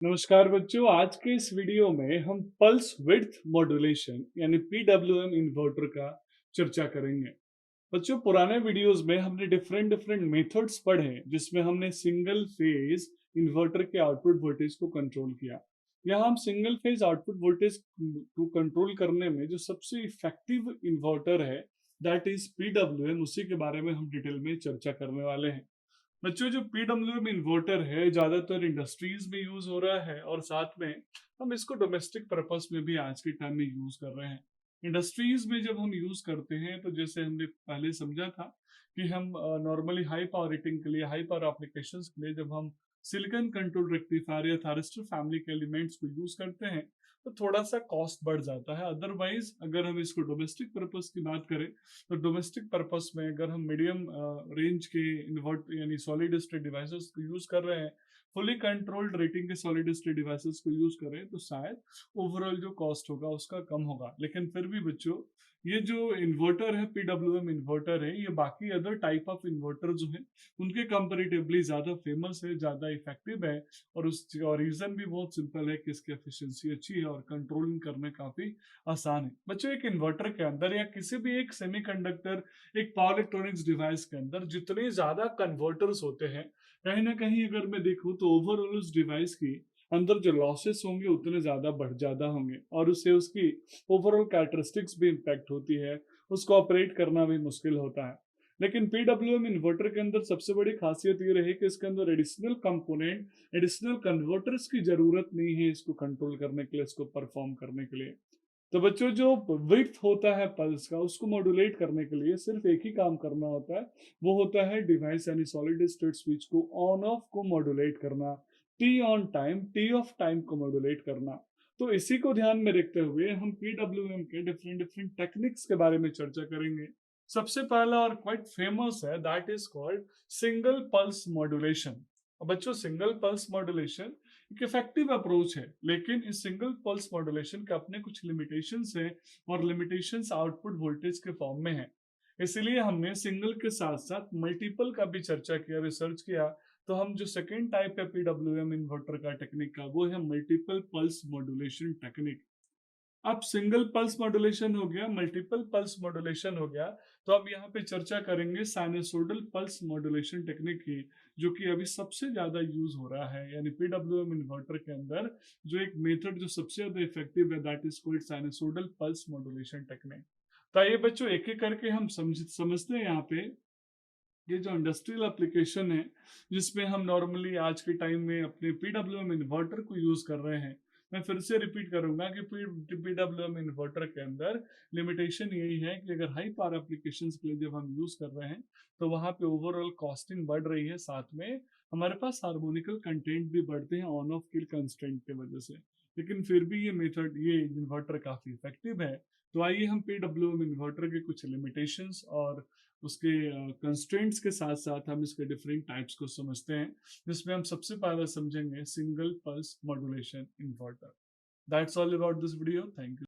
नमस्कार बच्चों, आज के इस वीडियो में हम पल्स विड्थ मॉड्यूलेशन यानी पीडब्ल्यूएम इन्वर्टर का चर्चा करेंगे। बच्चों, पुराने वीडियोस में हमने डिफरेंट डिफरेंट मेथड्स पढ़े जिसमें हमने सिंगल फेज इन्वर्टर के आउटपुट वोल्टेज को कंट्रोल किया। यहाँ हम सिंगल फेज आउटपुट वोल्टेज को कंट्रोल करने में जो सबसे इफेक्टिव इन्वर्टर है दैट इज पीडब्ल्यूएम, उसी के बारे में हम डिटेल में चर्चा करने वाले हैं। बच्चों, जो पीडब्ल्यूएम इन्वर्टर है ज्यादातर इंडस्ट्रीज में यूज हो रहा है और साथ में हम इसको डोमेस्टिक पर्पस में भी आज के टाइम में यूज कर रहे हैं। इंडस्ट्रीज में जब हम यूज करते हैं तो जैसे हमने पहले समझा था कि हम नॉर्मली हाई पावर रेटिंग के लिए, हाई पावर एप्लीकेशंस के लिए जब हम सिलिकॉन कंट्रोल रेक्टिफायर या थारिस्टर फैमिली के एलिमेंट्स को यूज करते हैं तो थोड़ा सा कॉस्ट बढ़ जाता है। अदरवाइज अगर हम इसको डोमेस्टिक पर्पस की बात करें तो डोमेस्टिक पर्पस में अगर हम मीडियम रेंज के इन्वर्ट यानी सॉलिड स्टेट डिवाइसेस को यूज कर रहे हैं, फुली कंट्रोल्ड रेटिंग के सॉलिड स्टेट डिवाइसेस को यूज करें तो शायद ओवरऑल जो कॉस्ट होगा उसका कम होगा। लेकिन फिर भी बच्चों, ये जो इन्वर्टर है पीडब्ल्यूएम इन्वर्टर है, ये बाकी अदर टाइप ऑफ इन्वर्टर जो है उनके कंपेरेटिवली ज्यादा फेमस है, ज्यादा इफेक्टिव है। और उसका रीजन भी बहुत सिंपल है कि इसकी एफिशिएंसी अच्छी है और कंट्रोलिंग करने काफी आसान है। बच्चों, एक इन्वर्टर के अंदर या किसी भी एक सेमीकंडक्टर, एक पावर इलेक्ट्रॉनिक्स डिवाइस के अंदर जितने ज्यादा कन्वर्टर्स होते हैं, कहीं ना कहीं अगर मैं देखूं तो ओवरऑल उस डिवाइस की अंदर जो लॉसेस होंगे उतने ज्यादा होंगे और उससे उसकी ओवरऑल कैरेक्टरिस्टिक्स भी इम्पैक्ट होती है, उसको ऑपरेट करना भी मुश्किल होता है। लेकिन पीडब्ल्यूएम इन्वर्टर के अंदर सबसे बड़ी खासियत ये रही कि इसके अंदर एडिशनल कंपोनेंट, एडिशनल कन्वर्टर्स की जरूरत नहीं है इसको कंट्रोल करने के लिए, इसको परफॉर्म करने के लिए। तो बच्चों, जो विड्थ होता है पल्स का, उसको मॉड्यूलेट करने के लिए सिर्फ एक ही काम करना होता है, वो होता है डिवाइस यानी सॉलिड स्टेट स्विच को ऑन ऑफ को मॉड्यूलेट करना, T on time, T of time को मॉड्यूलेट करना। तो इसी को ध्यान में रखते हुए हम पीडब्ल्यूएम के डिफरेंट डिफरेंट टेक्निक्स के बारे में चर्चा करेंगे। सबसे पहला और क्वाइट फेमस है that is called single pulse modulation. बच्चों, सिंगल पल्स मॉड्यूलेशन एक इफेक्टिव अप्रोच है, लेकिन इस सिंगल पल्स मॉड्यूलेशन के अपने कुछ लिमिटेशंस हैं और लिमिटेशंस आउटपुट वोल्टेज के फॉर्म में है। इसलिए हमने सिंगल के साथ साथ मल्टीपल का भी चर्चा किया, रिसर्च किया। तो हम जो सेकेंड टाइप है पीडब्ल्यूएम इन्वर्टर का टेक्निक का, वो है मल्टीपल पल्स मॉड्यूलेशन टेक्निक। अब सिंगल पल्स मॉड्यूलेशन हो गया, मल्टीपल पल्स मॉड्यूलेशन हो गया, तो अब यहाँ पे चर्चा करेंगे साइनसोइडल पल्स मॉड्यूलेशन टेक्निक की, जो कि अभी सबसे ज्यादा यूज हो रहा है। यानी पीडब्ल्यूएम इन्वर्टर के अंदर जो एक मेथड जो सबसे ज्यादा इफेक्टिव है that is called sinusoidal pulse modulation technique. तो आइए बच्चों, एक एक करके हम समझते हैं यहाँ पे ये जो इंडस्ट्रियल एप्लीकेशन है जिसमें हम नॉर्मली आज के टाइम में अपने पीडब्ल्यूएम इन्वर्टर को यूज कर रहे हैं। मैं फिर से रिपीट करूंगा कि पीडब्ल्यूएम इन्वर्टर के अंदर लिमिटेशन यही है कि अगर हाई पावर एप्लीकेशंस के लिए जब हम यूज कर रहे हैं तो वहां पे ओवरऑल कॉस्टिंग बढ़ रही है, साथ में हमारे पास हार्मोनिकल कंटेंट भी बढ़ते हैं ऑन ऑफ किल कंस्ट्रेंट की वजह से। लेकिन फिर भी ये मेथड, ये इन्वर्टर काफी इफेक्टिव है। तो आइए हम पीडब्ल्यूएम इन्वर्टर के कुछ लिमिटेशंस और उसके कंस्ट्रेंट्स के साथ साथ हम इसके डिफरेंट टाइप्स को समझते हैं, जिसमें हम सबसे पहले समझेंगे single pulse modulation inverter. That's all about this video. Thank you.